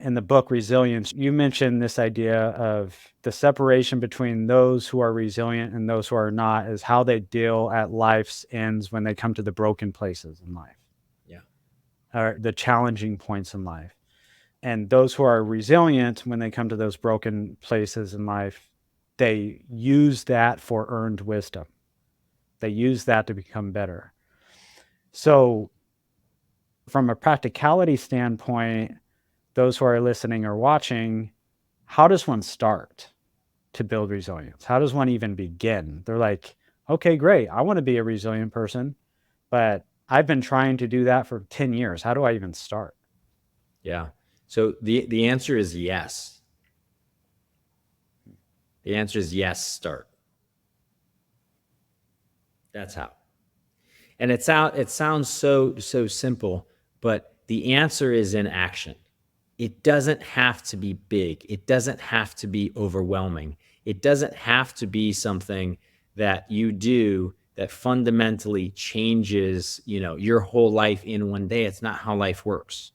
in the book Resilience, you mentioned this idea of the separation between those who are resilient and those who are not is how they deal at life's ends when they come to the broken places in life. Yeah. Or the challenging points in life. And those who are resilient, when they come to those broken places in life, they use that for earned wisdom. They use that to become better. So, from a practicality standpoint, those who are listening or watching, how does one start to build resilience? How does one even begin? They're like, okay, great. I want to be a resilient person, but I've been trying to do that for 10 years. How do I even start? Yeah. So the answer is yes. The answer is yes, start. That's how. And it sounds so simple, but the answer is in action. It doesn't have to be big. It doesn't have to be overwhelming. It doesn't have to be something that you do that fundamentally changes, your whole life in one day. It's not how life works.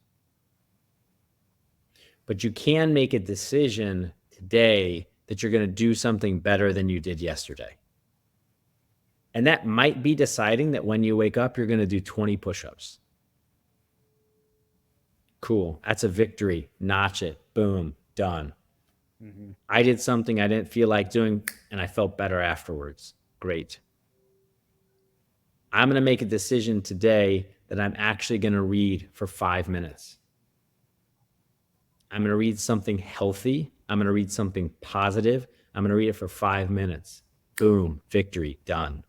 But you can make a decision today that you're going to do something better than you did yesterday. And that might be deciding that when you wake up, you're going to do 20 push-ups. Cool. That's a victory. Notch it. Boom. Done. Mm-hmm. I did something I didn't feel like doing, and I felt better afterwards. Great. I'm going to make a decision today that I'm actually going to read for 5 minutes. I'm going to read something healthy. I'm going to read something positive. I'm going to read it for 5 minutes. Boom. Victory. Done.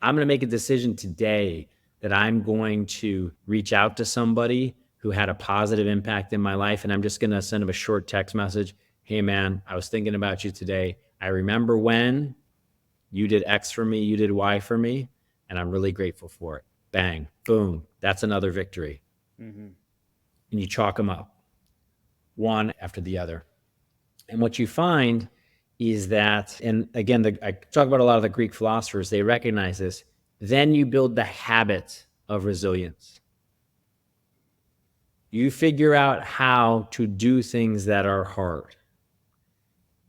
I'm going to make a decision today that I'm going to reach out to somebody who had a positive impact in my life, and I'm just going to send them a short text message. Hey, man, I was thinking about you today. I remember when you did X for me, you did Y for me, and I'm really grateful for it. Bang, boom. That's another victory. Mm-hmm. And you chalk them up, one after the other. And what you find is that, and again, I talk about a lot of the Greek philosophers, they recognize this, then you build the habit of resilience. You figure out how to do things that are hard.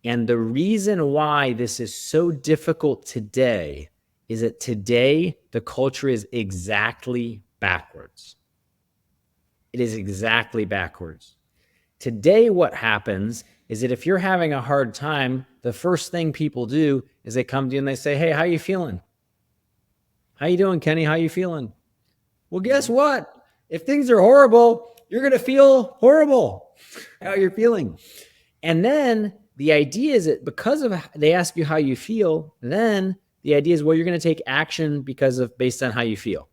And the reason why this is so difficult today is that today the culture is exactly backwards. It is exactly backwards. Today, what happens is that if you're having a hard time, the first thing people do is they come to you and they say, hey, how you feeling? How you doing, Kenny? How you feeling? Well, guess what? If things are horrible, you're going to feel horrible how you're feeling. And then the idea is that because of they ask you how you feel, then the idea is, well, you're going to take action based on how you feel.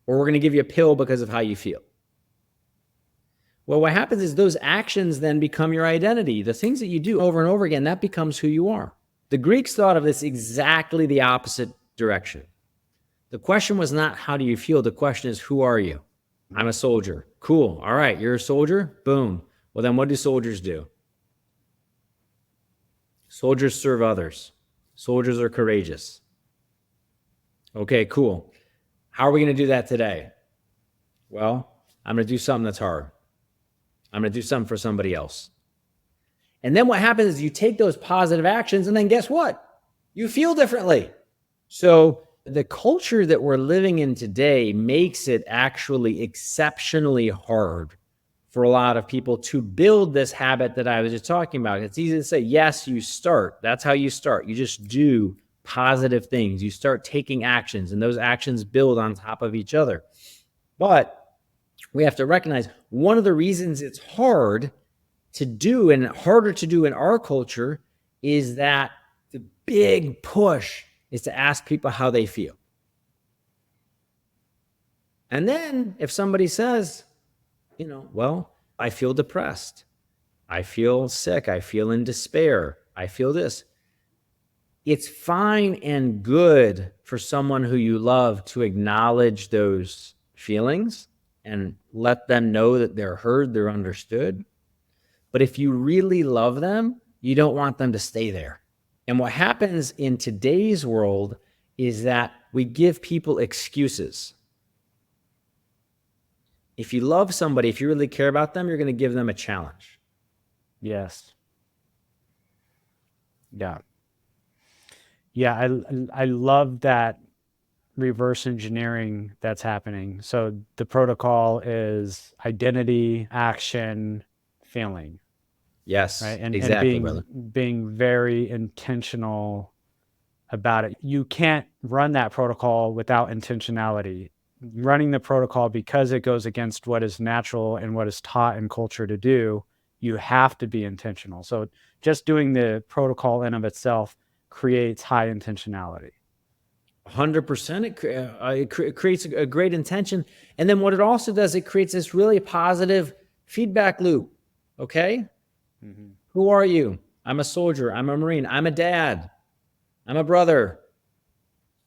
Or we're going to give you a pill because of how you feel. Well, what happens is those actions then become your identity. The things that you do over and over again, that becomes who you are. The Greeks thought of this exactly the opposite direction. The question was not, how do you feel? The question is, who are you? I'm a soldier. Cool. All right, you're a soldier? Boom. Well, then what do soldiers do? Soldiers serve others. Soldiers are courageous. Okay, cool. How are we going to do that today? Well, I'm going to do something that's hard. I'm going to do something for somebody else. And then what happens is you take those positive actions, and then guess what? You feel differently. So the culture that we're living in today makes it actually exceptionally hard for a lot of people to build this habit that I was just talking about. It's easy to say, yes, you start. That's how you start. You just do positive things. You start taking actions, and those actions build on top of each other. But we have to recognize one of the reasons it's hard to do and harder to do in our culture is that the big push is to ask people how they feel. And then if somebody says, well, I feel depressed, I feel sick, I feel in despair, I feel this. It's fine and good for someone who you love to acknowledge those feelings and let them know that they're heard, they're understood. But if you really love them, you don't want them to stay there. And what happens in today's world is that we give people excuses. If you love somebody, if you really care about them, you're going to give them a challenge. Yes. Yeah. Yeah, I love that reverse engineering that's happening. So the protocol is identity, action, feeling, Yes, right? And exactly, brother. being very intentional about it. You can't run that protocol without intentionality. Running the protocol, because it goes against what is natural and what is taught in culture to do, you have to be intentional. So just doing the protocol in of itself creates high intentionality. 100%. It creates a great intention. And then what it also does, it creates this really positive feedback loop. Okay. Mm-hmm. Who are you? I'm a soldier. I'm a Marine. I'm a dad. I'm a brother.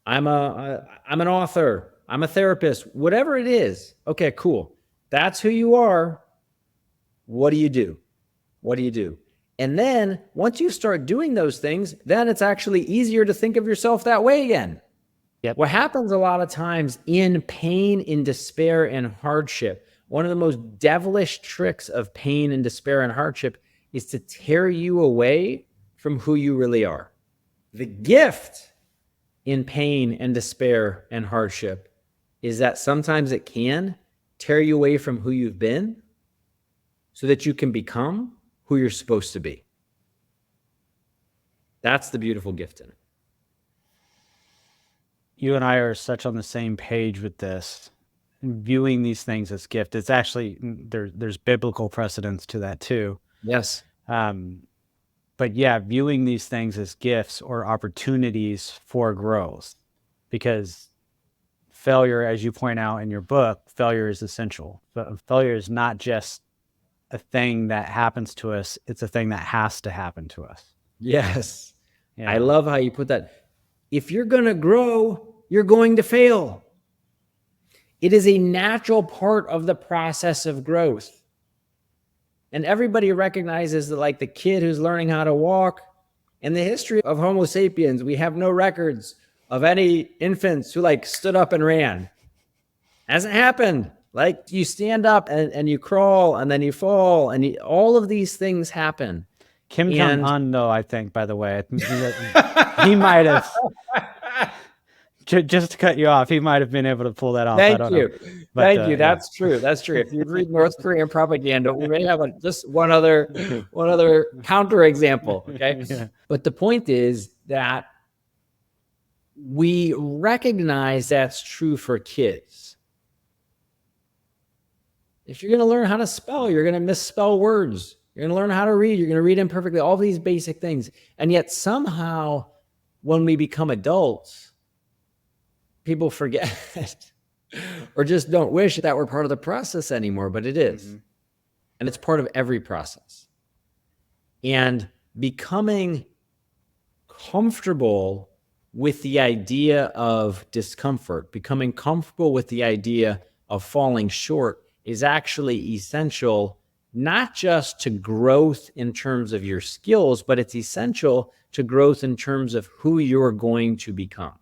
I'm an author. I'm a therapist. Whatever it is. Okay, cool. That's who you are. What do you do? What do you do? And then once you start doing those things, then it's actually easier to think of yourself that way again. Yep. What happens a lot of times in pain, in despair, and hardship, one of the most devilish tricks of pain and despair and hardship is to tear you away from who you really are. The gift in pain and despair and hardship is that sometimes it can tear you away from who you've been so that you can become who you're supposed to be. That's the beautiful gift in it. You and I are such on the same page with this, viewing these things as gift. It's actually, there's biblical precedence to that too. Yes. But yeah, viewing these things as gifts or opportunities for growth, because failure, as you point out in your book, failure is essential. Failure is not just a thing that happens to us. It's a thing that has to happen to us. Yes. Yeah. I love how you put that. If you're going to grow, you're going to fail. It is a natural part of the process of growth. And everybody recognizes that, like the kid who's learning how to walk, in the history of Homo sapiens, we have no records of any infants who like stood up and ran. Hasn't happened. Like you stand up and you crawl and then you fall and all of these things happen. Kim Jong-un, though, I think, by the way, he might have, just to cut you off, he might have been able to pull that off. Thank I don't you. know. But, Thank you. That's true. That's true. If you read North Korean propaganda, we may have just one other counter example. Okay. Yeah. But the point is that we recognize that's true for kids. If you're going to learn how to spell, you're going to misspell words. You're going to learn how to read. You're going to read imperfectly, all these basic things. And yet somehow when we become adults, people forget or just don't wish that we're part of the process anymore, but it is. Mm-hmm. And it's part of every process. And becoming comfortable with the idea of discomfort, becoming comfortable with the idea of falling short is actually essential, not just to growth in terms of your skills, but it's essential to growth in terms of who you're going to become.